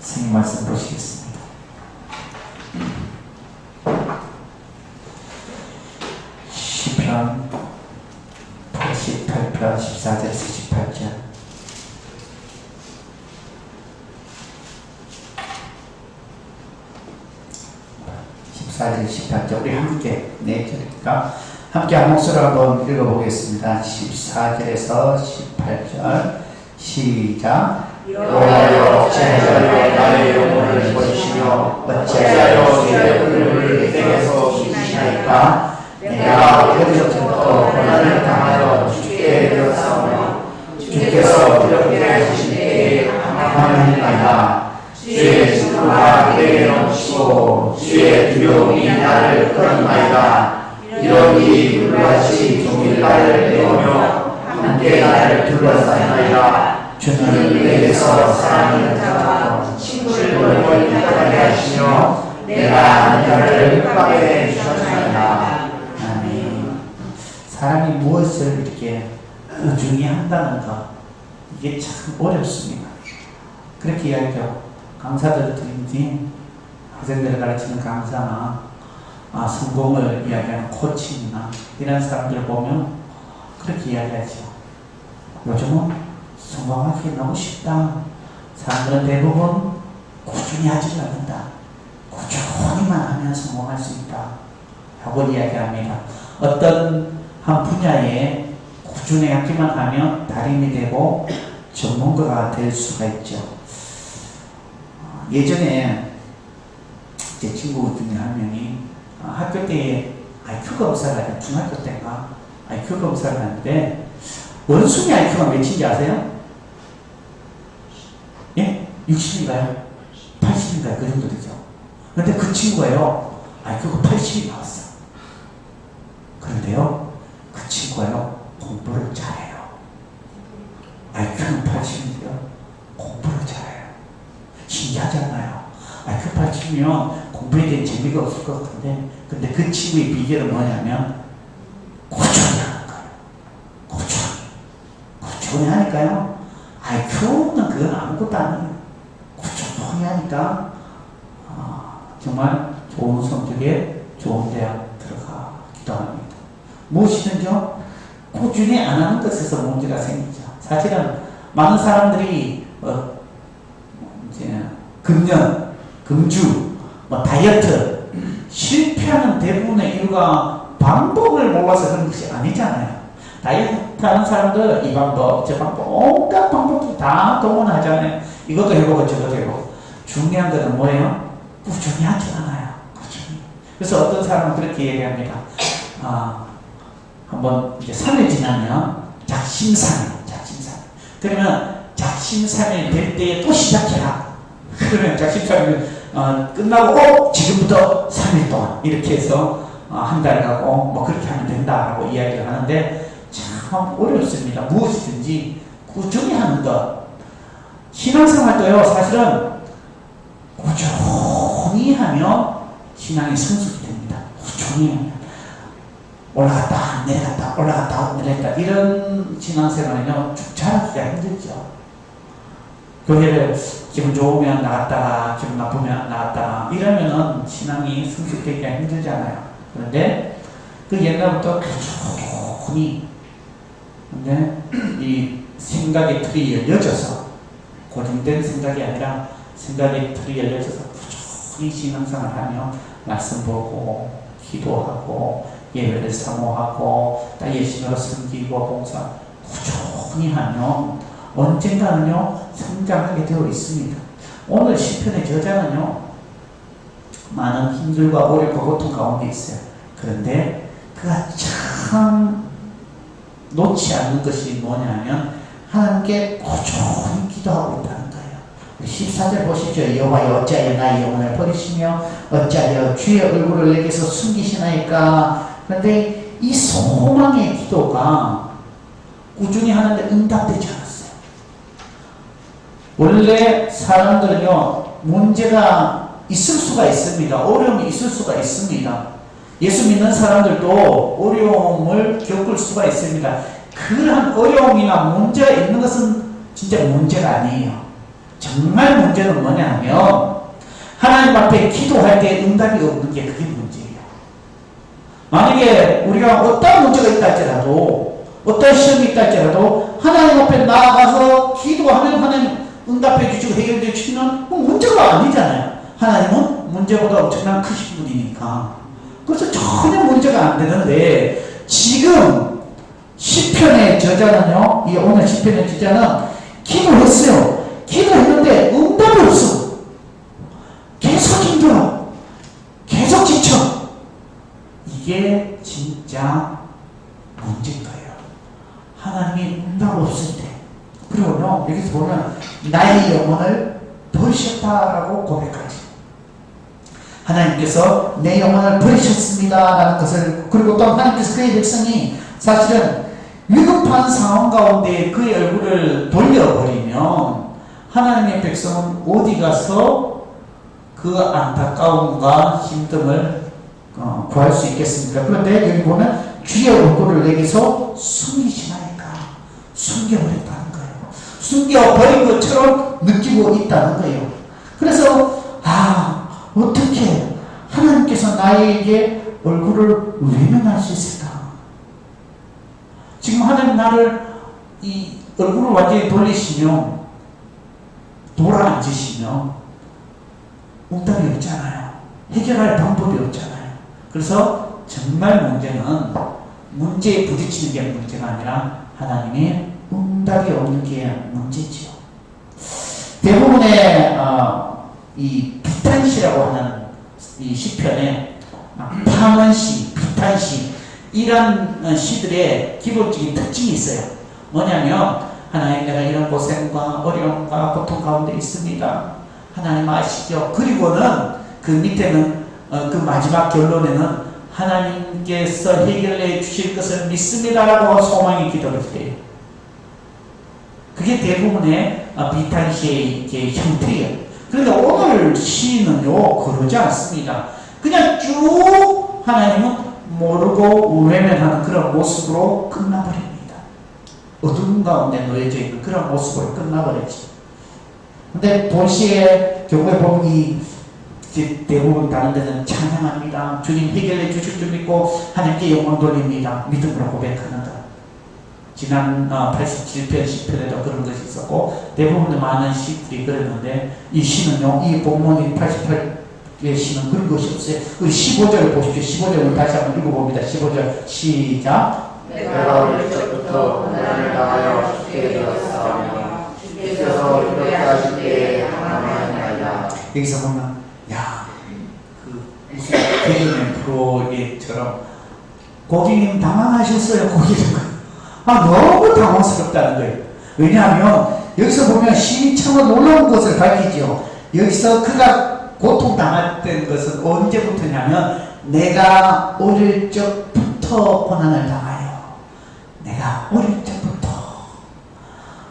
성경 말씀 보시겠습니다. 시편 88편 14절에서 18절. 우리 함께 네 절이니까 함께 한 목소리로 한번 읽어보겠습니다. 14절에서 18절 시작. 여호와여 어찌하여 나의 영혼을 버리시며 어찌하여 내 얼굴을 내게서 숨기시나이까. 내가 어려서부터 고난을 당하여 주께 드렸사오며 주께서 이렇게 하실 때에 감사하나이다. 주의 진노가 내게 넘치고 주의 두려움이 나를 끌어나이다. 이러니 물같이 종일 나를 내오며 함께 나를 둘러싸이나이다. 주는 내게서 사랑을 찾아 친구를 멀리 가게 하시며 내가 아는 자를 흑박에 주셨나이다. 아멘. 사람이 무엇을 이렇게 꾸준히 한다는 것, 이게 참 어렵습니다. 그렇게 이야기하죠. 강사들 들은지 학생들을 가르치는 강사나 성공을 이야기하는 코치나 이런 사람들을 보면 그렇게 이야기하죠. 요즘은 성공하기 너무 쉽다. 사람들은 대부분 꾸준히 하지 않는다. 꾸준히만 하면 성공할 수 있다 하고 이야기합니다. 어떤 한 분야에 꾸준히 하기만 하면 달인이 되고 전문가가 될 수가 있죠. 예전에 제 친구 중에 한 명이 학교 때에 IQ 검사를 하는데, 중학교 때인가 IQ 검사를 하는데 원숭이 IQ가 몇인지 아세요? 예? 60인가요? 80인가요? 그 정도 되죠. 근데 그 친구가요 IQ가 80이 나왔어. 그런데요 그 친구가요 공부를 잘해요. IQ는 80인데요 공부를 잘해요. 신기하잖아요. IQ 80이면 공부에 대한 재미가 없을 것 같은데, 근데 그 친구의 비결은 뭐냐면 꾸준히 하는 거예요. 꾸준히 하니까요. IQ는 그건 아무것도 아니에요. 꾸준히 하니까 정말 좋은 성적에 좋은 대학 들어가기도 합니다. 무엇이든지요 꾸준히 안 하는 것에서 문제가 생기죠. 사실은 많은 사람들이 금연, 금주, 다이어트 실패하는 대부분의 이유가 방법을 몰라서 그런 것이 아니잖아요. 다이어트 하는 사람들 이 방법, 저 방법, 온갖 방법들 다 동원하잖아요. 이것도 해보고 저것도 해보고. 중요한 것은 뭐예요? 꾸준히 하지 않아요. 꾸준히. 그래서 어떤 사람은 그렇게 얘기합니다. 한번 이제 3일 지나면 작심삼일. 그러면 작심삼일 될 때에 또 시작해라. 그러면 작심삼일 끝나고 지금부터 3일 동안 이렇게 해서 한 달 가고 뭐 그렇게 하면 된다라고 이야기를 하는데 참 어렵습니다. 무엇이든지 꾸준히 하는 것. 신앙생활도요 사실은 꾸준히 하면 신앙이 성숙이 됩니다. 꾸준히 하면 올라갔다 내려갔다 이런 신앙생활은요 쭉 자라기가 힘들죠. 교회를 기분 좋으면 나갔다가 기분 나쁘면 나갔다가 이러면은 신앙이 성숙되기가 힘들잖아요. 그런데 그 옛날부터 꾸준히 근데 이 생각의 틀이 열려져서 고정된 생각이 아니라 생각의 틀이 열려져서 꾸준히 신앙생활을 하며 말씀 보고 기도하고 예배를 사모하고 열심히 섬기고 봉사 꾸준히 하면 언젠가는요 성장하게 되어 있습니다. 오늘 시편의 저자는요 많은 힘들과 어렵고 고통 가운데 있어요. 그런데 그가 참 놓지 않는 것이 뭐냐면 하나님께 꾸준히 기도하고 있다는 거예요. 14절 보시죠. 여호와여 어찌하여 나의 영혼을 버리시며 어찌하여 주의 얼굴을 내게서 숨기시나이까. 그런데 이 소망의 기도가 꾸준히 하는데 응답되지 않았어요. 원래 사람들은요 문제가 있을 수가 있습니다. 어려움이 있을 수가 있습니다. 예수 믿는 사람들도 어려움을 겪을 수가 있습니다. 그러한 어려움이나 문제가 있는 것은 진짜 문제가 아니에요. 정말 문제는 뭐냐면 하나님 앞에 기도할 때 응답이 없는 게 그게 문제예요. 만약에 우리가 어떤 문제가 있다 할지라도 어떤 시험이 있다 할지라도 하나님 앞에 나아가서 기도하면 하나님 응답해 주시고 해결해 주시면 문제가 아니잖아요. 하나님은 문제보다 엄청난 크신 분이니까. 그래서 전혀 문제가 안 되는데 지금 시편의 저자는요, 이 오늘 시편의 저자는 기도했어요. 기도했는데 응답이 없어. 계속 힘들어. 계속 지쳐. 이게 진짜 문제인 거예요. 하나님이 응답 없을 때. 그리고요, 여기서 보면 나의 영혼을 버리셨다라고 고백하지. 하나님께서 내 영혼을 버리셨습니다 라는 것을, 그리고 또 하나님께서 그의 백성이 사실은 위급한 상황 가운데 그의 얼굴을 돌려버리면 하나님의 백성은 어디 가서 그 안타까움과 힘듦을 구할 수 있겠습니까? 그런데 여기 보면 주의 얼굴을 내게서 숨기시나이까 숨겨버렸다는 거예요. 숨겨버린 것처럼 느끼고 있다는 거예요. 그래서 어떻게 하나님께서 나에게 얼굴을 외면할 수 있을까? 지금 하나님 나를 이 얼굴을 완전히 돌리시면 돌아앉으시면 응답이 없잖아요. 해결할 방법이 없잖아요. 그래서 정말 문제는 문제에 부딪히는 게 문제가 아니라 하나님의 응답이 없는 게 문제지요. 대부분의 이 비탄시라고 하는 이 시편에 파문시, 비탄시 이런 시들의 기본적인 특징이 있어요. 뭐냐면 하나님 내가 이런 고생과 어려움과 고통 가운데 있습니다. 하나님 아시죠? 그리고는 그 밑에는 그 마지막 결론에는 하나님께서 해결해 주실 것을 믿습니다라고 소망의 기도를 해요. 그게 대부분의 비탄시의 형태예요. 그런데 오늘 시는요 그러지 않습니다. 그냥 쭉 하나님은 모르고 외면하는 그런 모습으로 끝나버립니다. 어두운 가운데 놓여져 있는 그런 모습으로 끝나버렸지. 근데 도시의 경우에 보면 이 대부분 다른 데는 찬양합니다. 주님 해결해 주실 줄 믿고 하나님께 영광 돌립니다. 믿음으로 고백하는다. 지난 87편, 10편에도 그런 것이 있었고 대부분의 많은 시들이 그랬는데 이 시는요, 이 본문이 88의 시는 그런 것이 없어요. 우리 15절을 보십시오. 15절을 다시 한번 읽어봅니다. 15절 시작. 내가 어릴 적부터 하나님을 당하여 죽게 되었사오며 주께서 이렇게 하실 때에 당하나이다. 여기서 보면 무슨 개그맨 프로처럼 고객님 당황하셨어요. 고객님 너무 당황스럽다는 거예요. 왜냐하면 여기서 보면 시인이 참으로 놀라운 것을 밝히죠. 여기서 그가 고통당했던 것은 언제부터냐면 내가 어릴 적부터 고난을 당하여 내가 어릴 적부터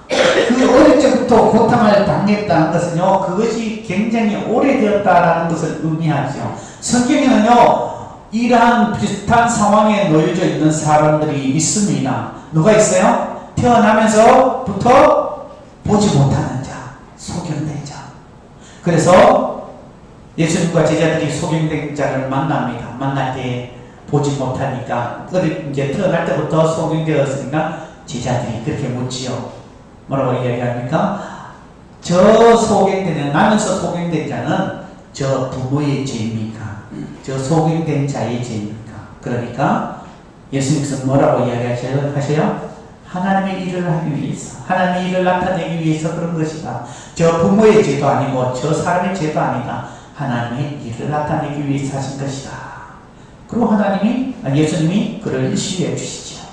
그 어릴 적부터 고통을 당했다는 것은요 그것이 굉장히 오래되었다라는 것을 의미하죠. 성경에는요 이러한 비슷한 상황에 놓여져 있는 사람들이 있습니다. 누가 있어요? 태어나면서부터 보지 못하는 자, 소경된 자. 그래서 예수님과 제자들이 소경된 자를 만납니다. 만날 때 보지 못하니까 이제 태어날 때부터 소경되었으니까 제자들이 그렇게 묻지요. 뭐라고 이야기합니까? 저 소경된, 나면서 소경된 자는 저 부모의 죄입니까? 저 소경된 자의 죄입니까? 그러니까 예수님께서 뭐라고 이야기하셔요? 하나님의 일을 하기 위해서, 하나님의 일을 나타내기 위해서 그런 것이다. 저 부모의 죄도 아니고 저 사람의 죄도 아니다. 하나님의 일을 나타내기 위해서 하신 것이다. 그리고 예수님이 그를 치유해 주시죠.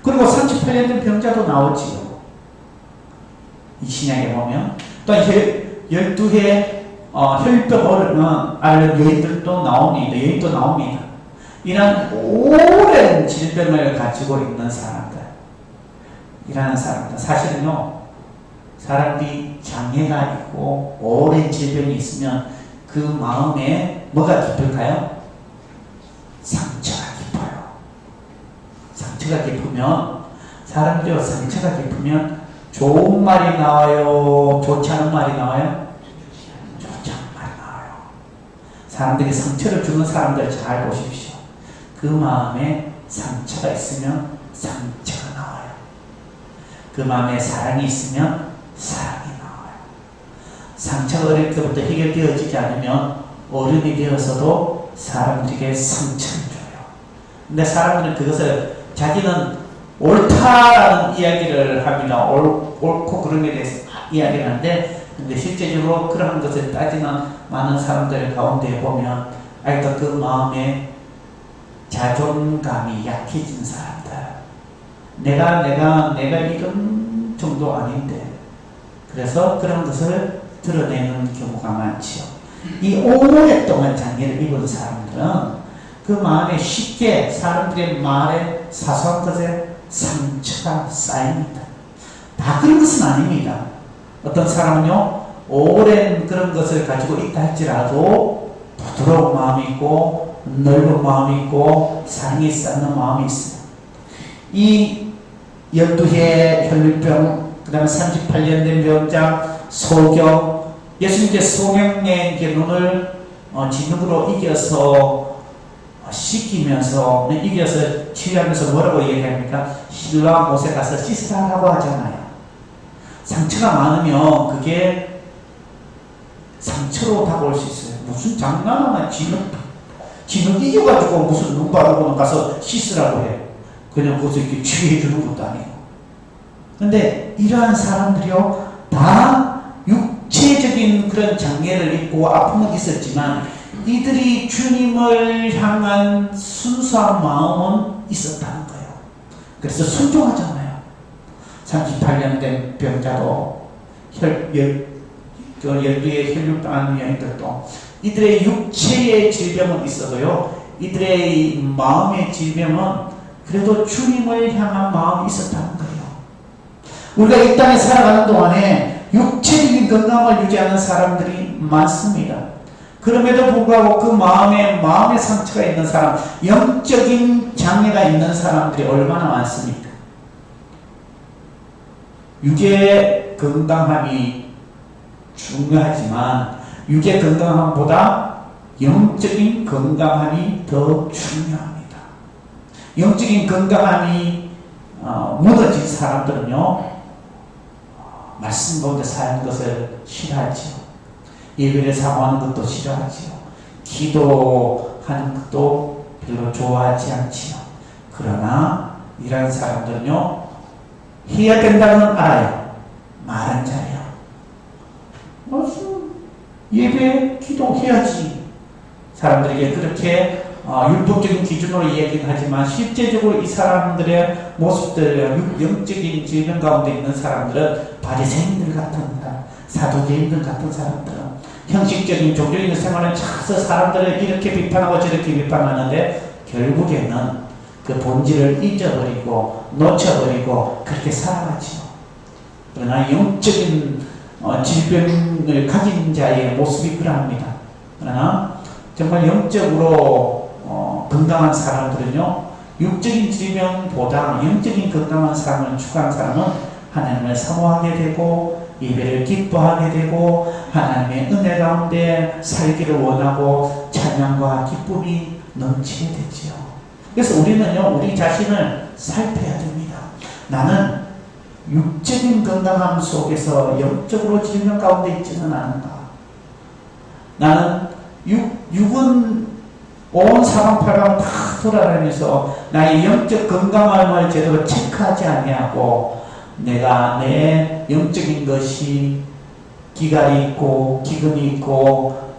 그리고 38년 병자도 나오지요. 이 신약에 보면 또 12회 혈병을 앓는 여인들도 나옵니다. 여인도 나옵니다. 이런 오랜 질병을 가지고 있는 사람들, 이라는 사람들, 사실은요 사람들이 장애가 있고 오랜 질병이 있으면 그 마음에 뭐가 깊을까요? 상처가 깊어요. 상처가 깊으면 사람들이 상처가 깊으면 좋은 말이 나와요? 좋지 않은 말이 나와요? 좋지 않은 말이 나와요. 사람들이 상처를 주는 사람들 잘 보십시오. 그 마음에 상처가 있으면 상처가 나와요. 그 마음에 사랑이 있으면 사랑이 나와요. 상처가 어릴 때부터 해결되어지지 않으면 어른이 되어서도 사람들에게 상처를 줘요. 근데 사람들은 그것을 자기는 옳다라는 이야기를 합니다. 옳고 그런 게 대해서 이야기를 하는데, 근데 실제적으로 그런 것을 따지는 많은 사람들 가운데 보면 아직도 그 마음에 자존감이 약해진 사람들, 내가 이런 정도 아닌데, 그래서 그런 것을 드러내는 경우가 많지요. 이 오랫동안 장애를 입은 사람들은 그 마음에 쉽게 사람들의 말에 사소한 것에 상처가 쌓입니다. 다 그런 것은 아닙니다. 어떤 사람은요, 오랜 그런 것을 가지고 있다 할지라도 부드러운 마음이 있고 넓은 마음이 있고 사랑이 쌓는 마음이 있어요. 이 12해 혈류병, 그 다음에 38년 된 병자, 소경, 예수님께서 소경의 눈을 진흙으로 이겨서 씻기면서 이겨서 치유하면서 뭐라고 얘기합니까? 신랑 못에 가서 씻으라고 하잖아요. 상처가 많으면 그게 상처로 다가올 수 있어요. 무슨 장난하나 진흙 이겨가지고 무슨 눈 바르고는 가서 씻으라고 해. 그냥 거기서 이렇게 치유해 주는 것도 아니고. 근데 이러한 사람들이요, 다 육체적인 그런 장애를 입고 아픔은 있었지만 이들이 주님을 향한 순수한 마음은 있었다는 거예요. 그래서 순종하잖아요. 38년 된 병자도 12의 혈류병 여인들도 이들의 육체의 질병은 있어도요, 이들의 마음의 질병은 그래도 주님을 향한 마음이 있었다는 거예요. 우리가 이 땅에 살아가는 동안에 육체적인 건강을 유지하는 사람들이 많습니다. 그럼에도 불구하고 그 마음에 상처가 있는 사람, 영적인 장애가 있는 사람들이 얼마나 많습니까? 육의 건강함이 중요하지만 육의 건강함보다 영적인 건강함이 더 중요합니다. 영적인 건강함이 무너진 사람들은요, 말씀 가운데 사는 것을 싫어하지요. 예배를 사모하는 것도 싫어하지요. 기도하는 것도 별로 좋아하지 않지요. 그러나 이런 사람들은요, 해야 된다는 알아요. 말은 잘해요. 무슨 예배, 기도해야지. 사람들에게 그렇게 율법적인 기준으로 얘기는 하지만 실제적으로 이 사람들의 모습들, 영적인 질병 가운데 있는 사람들은 바리새인들 같은 사두개인들 같은 사람들은 형식적인 종교적인 생활에 차서 사람들을 이렇게 비판하고 저렇게 비판하는데 결국에는 그 본질을 잊어버리고 놓쳐버리고 그렇게 살아가지요. 그러나 영적인 질병을 가진 자의 모습이 그러합니다. 그러나 정말 영적으로 건강한 사람들은요, 육적인 질병보다 영적인 건강한 사람을 추구하는 사람은 하나님을 사모하게 되고 예배를 기뻐하게 되고 하나님의 은혜 가운데 살기를 원하고 찬양과 기쁨이 넘치게 되지요. 그래서 우리는요, 우리 자신을 살펴야 됩니다. 나는 육적인 건강함 속에서 영적으로 질병 가운데 있지는 않은가. 나는 육은 온 사방팔방 다 돌아다니면서 나의 영적 건강함을 제대로 체크하지 아니하고 내가 내 영적인 것이 기갈이 있고 기근이 있고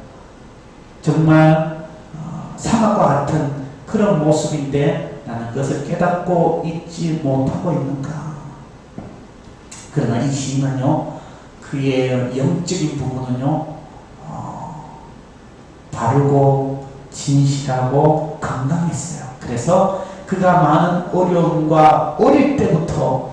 정말 사막과 같은 그런 모습인데 나는 그것을 깨닫고 있지 못하고 있는가. 그러나 이 시인은요, 그의 영적인 부분은요, 바르고 진실하고 건강했어요. 그래서 그가 많은 어려움과 어릴 때부터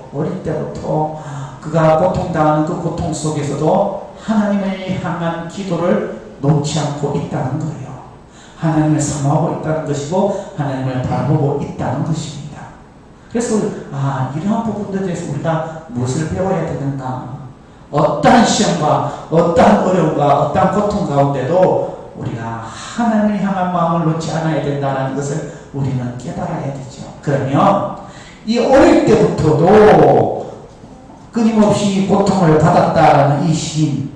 그가 고통당하는 그 고통 속에서도 하나님을 향한 기도를 놓지 않고 있다는 거예요. 하나님을 사모하고 있다는 것이고 하나님을 바라보고 있다는 것입니다. 그래서 이러한 부분들에 대해서 우리가 무엇을 배워야 되는가? 어떠한 시험과 어떠한 어려움과 어떠한 고통 가운데도 우리가 하나님을 향한 마음을 놓지 않아야 된다는 것을 우리는 깨달아야 되죠. 그러면 이 어릴 때부터도 끊임없이 고통을 받았다라는 이 시인,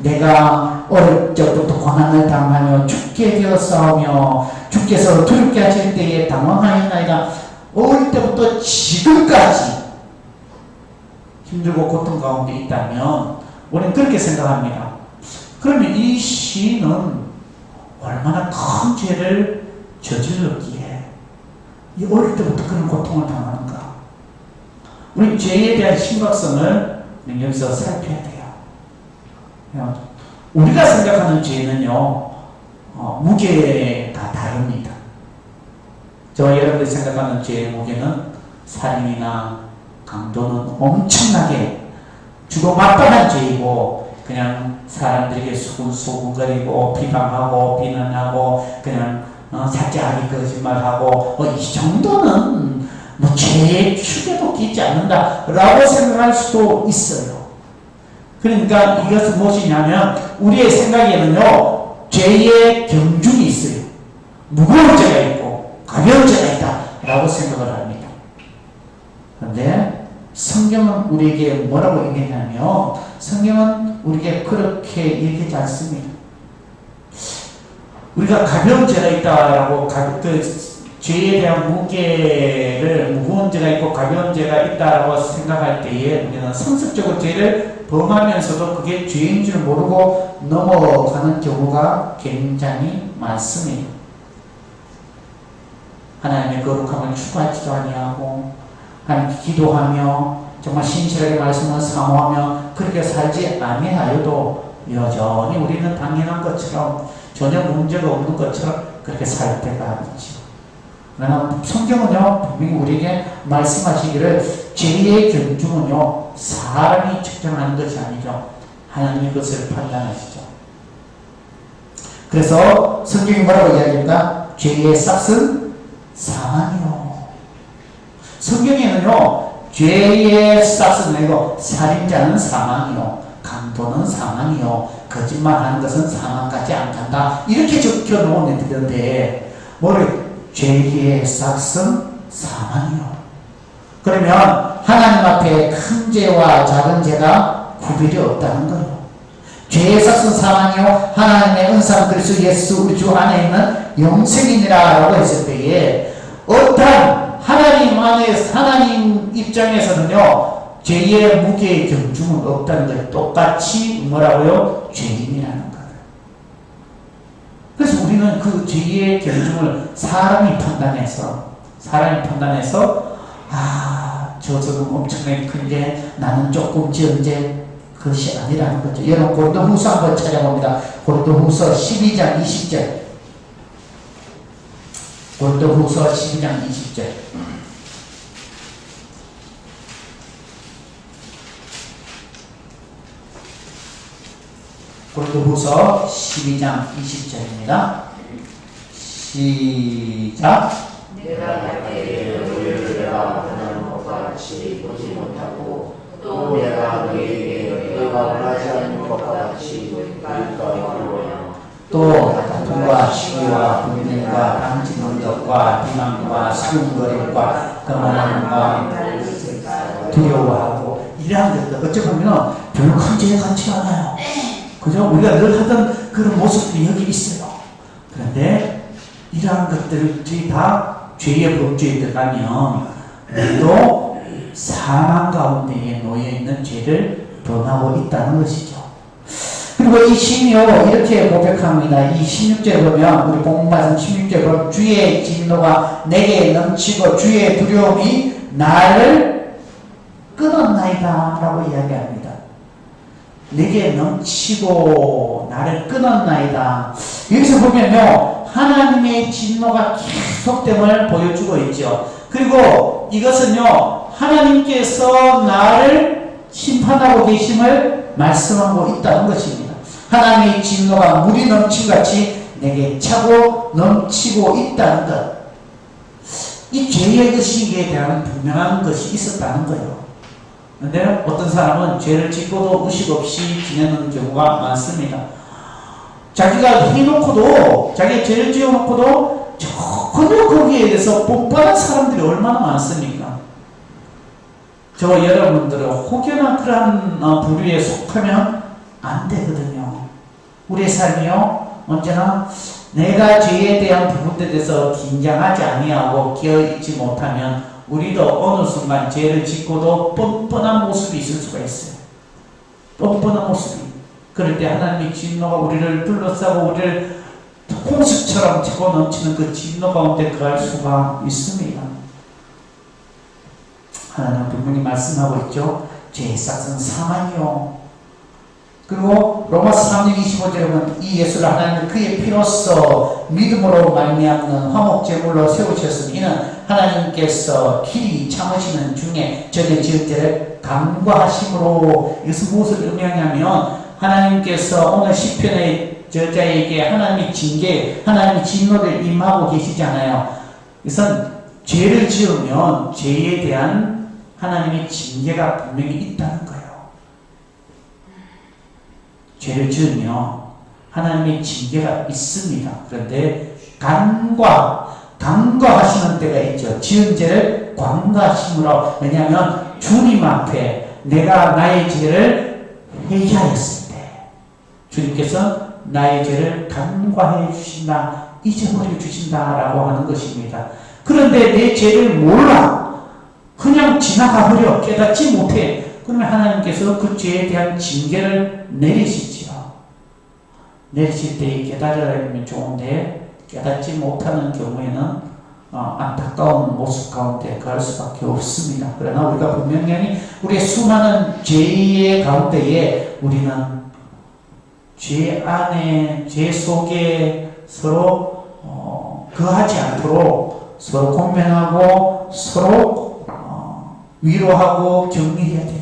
내가 어릴 적부터 고난을 당하며 죽게 되었사오며 주께서 두렵게 하실 때에 당황하였나이다. 어릴 때부터 지금까지 힘들고 고통 가운데 있다면 우리는 그렇게 생각합니다. 그러면 이 시인은 얼마나 큰 죄를 저질렀기에 이 어릴 때부터 그런 고통을 당하는가? 우리 죄에 대한 심각성을 여기서 살펴야 돼요. 우리가 생각하는 죄는요, 무게가 다릅니다. 저와 여러분들이 생각하는 죄의 무게는 살인이나 강도는 엄청나게 주고받다한 죄이고, 그냥 사람들에게 수군수군거리고 비방하고 비난하고 그냥 사짜하게 거짓말하고 이 정도는 뭐 죄의 축에도 끼지 않는다라고 생각할 수도 있어요. 그러니까 이것은 무엇이냐면 우리의 생각에는요, 죄의 경중이 있어요. 무거운 죄가 있고 가벼운 죄가 있다라고 생각을 합니다. 그런데 성경은 우리에게 뭐라고 얘기하냐면, 성경은 우리에게 그렇게 얘기하지 않습니다. 우리가 가벼운 죄가 있다라고 죄에 대한 무거운 죄가 있고 가벼운 죄가 있다라고 생각할 때에 우리는 상습적으로 죄를 범하면서도 그게 죄인 줄 모르고 넘어가는 경우가 굉장히 많습니다. 하나님의 거룩함을 추구하지도 아니하고 하나님 기도하며 정말 신실하게 말씀을 사모하며 그렇게 살지 아니하여도 여전히 우리는 당연한 것처럼 전혀 문제가 없는 것처럼 그렇게 살 때가 있죠. 그러나 성경은요, 분명히 우리에게 말씀하시기를 죄의 경중은요, 사람이 측정하는 것이 아니죠. 하나님이 그것을 판단하시죠. 그래서 성경이 뭐라고 이야기합니까? 죄의 싹은 사망이요. 성경에는요, 죄의 싹은 아니고 살인자는 사망이요, 강도는 사망이요, 거짓말하는 것은 사망까지 안 간다, 이렇게 적혀 놓았는데 뭐를 죄의 싹은 사망이요. 그러면 하나님 앞에 큰 죄와 작은 죄가 구별이 없다는 거예요. 죄의 싹은 사망이요, 하나님의 은사 그리스도 예수 우리 주 안에 있는 영생이니라라고 했을 때에 어떤 하나님 입장에서는요, 죄의 무게의 경중은 없다는 거예요. 똑같이 뭐라고요? 죄인이라는 거예요. 그래서 우리는 그 죄의 경중을 사람이 판단해서 저 조금 엄청나게 큰데 나는 조금 지은 죄, 그것이 아니라는 거죠. 여러분 고린도후서 한번 찾아봅니다. 고린도후서 12장 20절. 고린도후서 12장 20절. 고린도후서 12장 20절입니다. 시작. 내가 너희에게 너희가 원하는 것과 같이 보지 못하고 또 내가 너희에게 너희가 원하지 않는 것과 같이 너희가 이루어요. 또 다툼과 시기와 분쟁과 당치는 것과 비난과 수군거림과 거만함과 두려워하고 이러한 것들 어찌 보면 별로 큰 죄 같지 않아요. 그죠? 우리가 늘 하던 그런 모습들이 여기 있어요. 그런데 이러한 것들이 다 죄의 범주에 들어가면 우리도 사망 가운데에 놓여있는 죄를 범하고 있다는 것이죠. 그리고 이 시인이요, 이렇게 고백합니다. 이 16절 보면, 우리 본문 말씀 16절 보면, 주의 진노가 내게 넘치고 주의 두려움이 나를 끊었나이다 라고 이야기합니다. 내게 넘치고 나를 끊었나이다. 여기서 보면요, 하나님의 진노가 계속됨을 보여주고 있죠. 그리고 이것은요, 하나님께서 나를 심판하고 계심을 말씀하고 있다는 것입니다. 하나님의 진노가 물이 넘친같이 내게 차고 넘치고 있다는 것. 이 죄의 의식에 대한 분명한 것이 있었다는 거예요. 그런데 어떤 사람은 죄를 짓고도 의식 없이 지내는 경우가 많습니다. 자기가 해놓고도, 자기가 죄를 지어놓고도 전혀 거기에 대해서 뻔뻔한 사람들이 얼마나 많습니까? 저 여러분들은 혹여나 그런 부류에 속하면 안 되거든요. 우리의 삶이요, 언제나 내가 죄에 대한 부분에 대해서 긴장하지 아니하고 깨어있지 못하면 우리도 어느 순간 죄를 짓고도 뻔뻔한 모습이 있을 수가 있어요. 뻔뻔한 모습이. 그럴 때 하나님의 진노가 우리를 둘러싸고 우리를 홍수처럼 치고 넘치는 그 진노 가운데 거할 수가 있습니다. 하나님은 분명히 말씀하고 있죠. 죄의 싹은 사망이요. 그리고 로마서 3장 25절에 보면 이 예수를 하나님은 그의 피로써 믿음으로 말미암는 화목제물로 세우셨으니 이는 하나님께서 길이 참으시는 중에 저의 지은 죄를 간과하심으로. 이것은 무엇을 의미하냐면 하나님께서 오늘 시편의 저자에게 하나님의 징계, 하나님의 진노를 임하고 계시잖아요. 이것은 죄를 지으면 죄에 대한 하나님의 징계가 분명히 있다는 거예요. 죄를 지으면 하나님의 징계가 있습니다. 그런데 간과하시는 때가 있죠. 지은 죄를 간과하심으로. 왜냐하면 주님 앞에 내가 나의 죄를 회개하였을 때 주님께서 나의 죄를 간과해 주신다, 잊어버려 주신다라고 하는 것입니다. 그런데 내 죄를 몰라, 그냥 지나가버려, 깨닫지 못해. 그러면 하나님께서 그 죄에 대한 징계를 내리시지요. 내리실 때 깨달으면 좋은데 깨닫지 못하는 경우에는 안타까운 모습 가운데 갈 수밖에 없습니다. 그러나 우리가 분명히 우리의 수많은 죄의 가운데에 우리는 죄 안에, 죄 속에 서로 거하지 않도록 서로 공면하고 서로 위로하고 격리해야 돼요.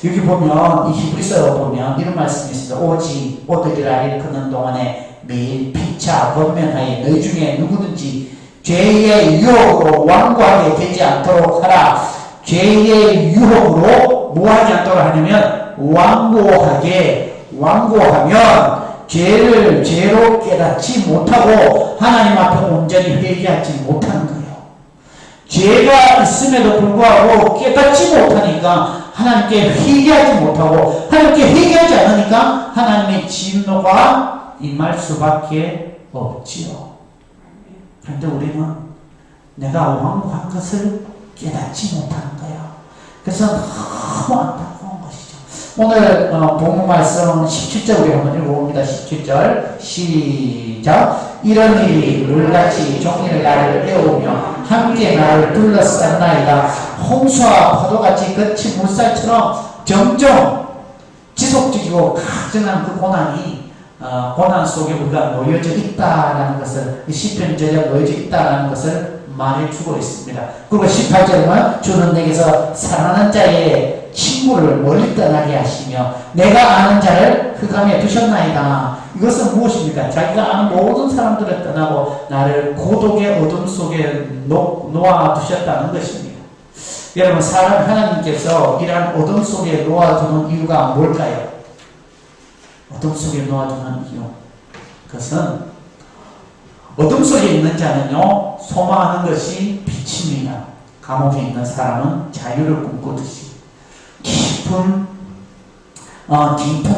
여기 보면, 이 히브리서 보면 이런 말씀이 있습니다. 오직 오들이라 일컫는 동안에 매일 피차 권면하여 너희 중에 누구든지 죄의 유혹으로 완고하게 되지 않도록 하라. 죄의 유혹으로 뭐하지 않도록 하냐면 완고하면 죄를 죄로 깨닫지 못하고 하나님 앞에 온전히 회개하지 못하는 거예요. 죄가 있음에도 불구하고 깨닫지 못하니까 하나님께 회개하지 못하고, 하나님께 회개하지 않으니까 하나님의 진노가 임할 수밖에 없지요. 그런데 우리는 내가 완고한 것을 깨닫지 못하는 거예요. 그래서 너무 안타까운 것이죠. 오늘 본문 말씀 17절 우리 한번 읽어봅니다. 17절 시작. 이러니 물같이 종일 나를 깨우며 함께 나를 둘러쌌나이다. 홍수와 파도같이 거친 물살처럼 점점 지속적이고 가증한 그 고난이 고난 속에 우리가 놓여져 있다라는 것을, 시편 저자가 놓여져 있다라는 것을 말해주고 있습니다. 그리고 18절에는 주는 내게서 사랑하는 자의 친구를 멀리 떠나게 하시며 내가 아는 자를 흑암에 두셨나이다. 이것은 무엇입니까? 자기가 아는 모든 사람들을 떠나고 나를 고독의 어둠 속에 놓아두셨다는 것입니다. 여러분, 하나님께서 이러한 어둠 속에 놓아두는 이유가 뭘까요? 어둠 속에 놓아두는 이유, 그것은 어둠 속에 있는 자는요, 소망하는 것이 빛입니다. 감옥에 있는 사람은 자유를 꿈꾸듯이 깊은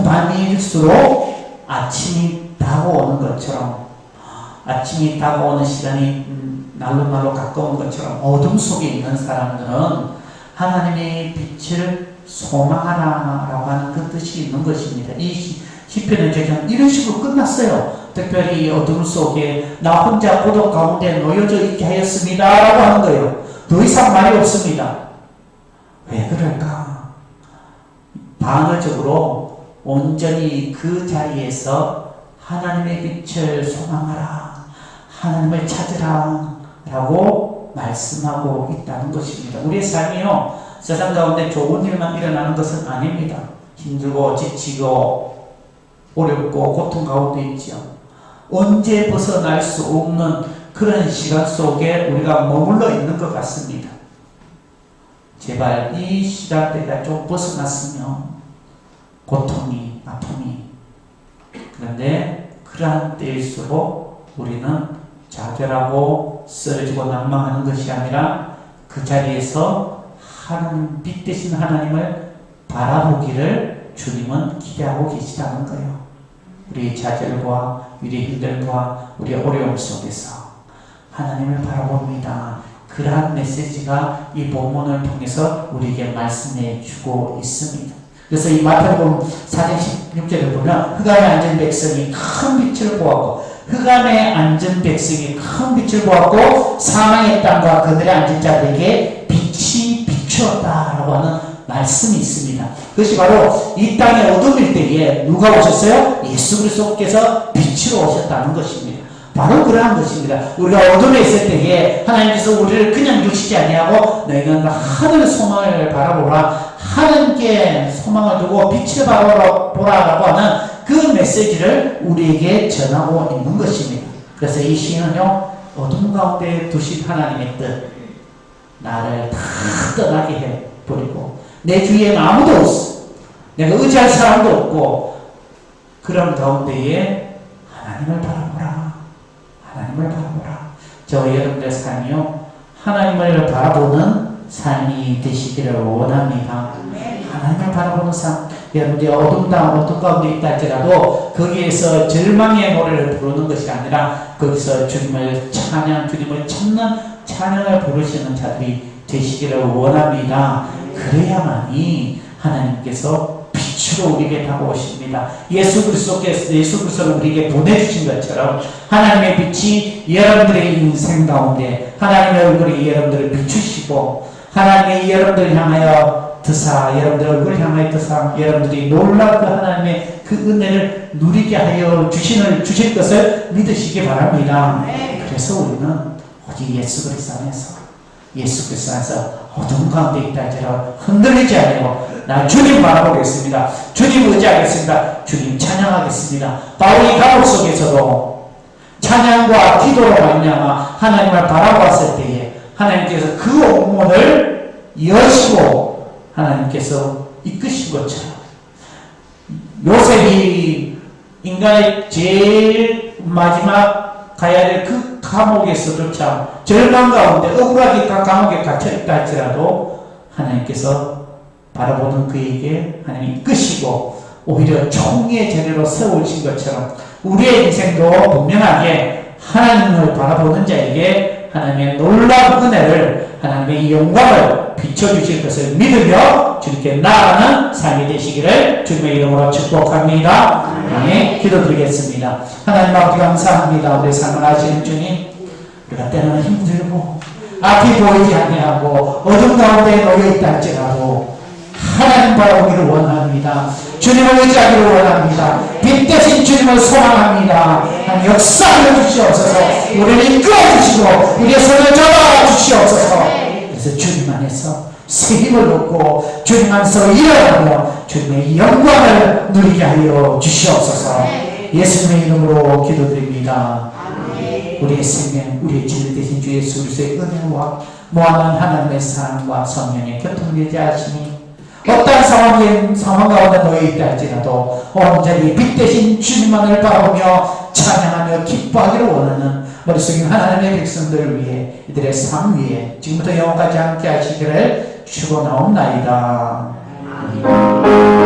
밤일수록 아침이 다가오는 것처럼, 아침이 다가오는 시간이 날로 가까운 것처럼 어둠 속에 있는 사람들은 하나님의 빛을 소망하라라고 하는 그 뜻이 있는 것입니다. 이 시편의 저자는 이런 식으로 끝났어요. 특별히 어둠 속에 나 혼자 고독 가운데 놓여져 있게 하였습니다 라고 하는 거예요. 더 이상 말이 없습니다. 왜 그럴까? 반어적으로 온전히 그 자리에서 하나님의 빛을 소망하라, 하나님을 찾으라 라고 말씀하고 있다는 것입니다. 우리의 삶이요, 세상 가운데 좋은 일만 일어나는 것은 아닙니다. 힘들고 지치고 어렵고 고통 가운데 있지요. 언제 벗어날 수 없는 그런 시간 속에 우리가 머물러 있는 것 같습니다. 제발 이 시간대가 좀 벗어났으면 고통이, 아픔이. 그런데 그러한 때일수록 우리는 좌절하고 쓰러지고 낭망하는 것이 아니라 그 자리에서 하나님, 빛 대신 하나님을 바라보기를 주님은 기대하고 계시다는 거예요. 우리의 좌절과 우리의 힘듦과 우리의 어려움 속에서 하나님을 바라봅니다. 그러한 메시지가 이 본문을 통해서 우리에게 말씀해 주고 있습니다. 그래서 이 마태복음 4장 16절을 보면 흑암에 앉은 백성이 큰 빛을 보았고 흑암에 앉은 백성이 큰 빛을 보았고 사망의 땅과 그들의 앉은 자들에게 빛이 비추었다라고 하는 말씀이 있습니다. 그것이 바로 이 땅의 어둠일 때에 누가 오셨어요? 예수 그리스도께서 빛으로 오셨다는 것입니다. 바로 그러한 것입니다. 우리가 어둠에 있을 때에 하나님께서 우리를 그냥 두시지 아니하고 너희는 하늘 소망을 바라보라, 하나님께 소망을 두고 빛을 바라보라라고 하는 그 메시지를 우리에게 전하고 있는 것입니다. 그래서 이 시는요, 어둠 가운데 두신 하나님의 뜻, 나를 다 떠나게 해버리고 내 주위에는 아무도 없어, 내가 의지할 사람도 없고, 그런 가운데에 하나님을 바라보라, 하나님을 바라보라. 저와 여러분들의 삶이요, 하나님을 바라보는 삶이 되시기를 원합니다. 하나님을 바라보는 삶. 여러분들이 어둠 가운데 있다 할지라도 거기에서 절망의 노래를 부르는 것이 아니라 거기서 주님을 주님을 찾는 찬양을 부르시는 자들이 되시기를 원합니다. 그래야만이 하나님께서 빛으로 우리에게 다가오십니다. 예수 그리스도를 우리에게 보내주신 것처럼 하나님의 빛이 여러분들의 인생 가운데 하나님의 얼굴이 여러분들을 비추시고 하나님의 여러분들을 향하여 여러분들 얼굴을 향하여 드사 여러분들이 놀라운 하나님의 그 은혜를 누리게 하여 주실 것을 믿으시기 바랍니다. 그래서 우리는 오직 예수 그리스도 안에서 어둠 가운데 있다 할지라도 흔들리지 않고 나 주님 바라보겠습니다. 주님 의지하겠습니다. 주님 찬양하겠습니다. 바울이 감옥 속에서도 찬양과 기도로 말미암아 하나님을 바라보았을 때에 하나님께서 그 옥문을 여시고 하나님께서 이끄신 것처럼 요셉이 인간의 제일 마지막 가야 될 그 감옥에서조차 절망 가운데 억울하게 감옥에 갇혀있다 할지라도 하나님께서 바라보는 그에게 하나님 이끄시고 오히려 총리의 자리로 세우신 것처럼 우리의 인생도 분명하게 하나님을 바라보는 자에게 하나님의 놀라운 은혜를 하나님의 영광을 비춰주실 것을 믿으며 주님께 나아가는 삶이 되시기를 주님의 이름으로 축복합니다. 아멘. 기도드리겠습니다. 하나님 아버지 감사합니다. 우리 삶을 아시는 주님, 우리가 때로는 힘들고 앞이 보이지 아니하고 어둠 가운데 놓여있다 할지라도 하나님 바라보기를 원합니다. 주님을 의지하기를 원합니다. 빛 대신 주님을 소망합니다. 역사하여 주시옵소서. 우리를 이끌어 주시고 우리의 손을 잡아 주시옵소서. 그래서 주님 안에서 새 힘을 얻고 주님 안에서 일어나며 주님의 영광을 누리게 하여 주시옵소서. 예수님의 이름으로 기도드립니다. 우리의 생명, 우리의 진리 되신 주 예수 그리스도의 은혜와 무한한 하나님의 사랑과 성령의 교통되지 하시니 어떤 상황 가운데 놓여있다 할지라도 온전히 빛 대신 주님만을 바라보며 찬양하며 기뻐하기를 원하는 머릿속에 하나님의 백성들을 위해 이들의 삶 위에 지금부터 영원까지 함께 하시기를 축원하옵나이다. 아멘.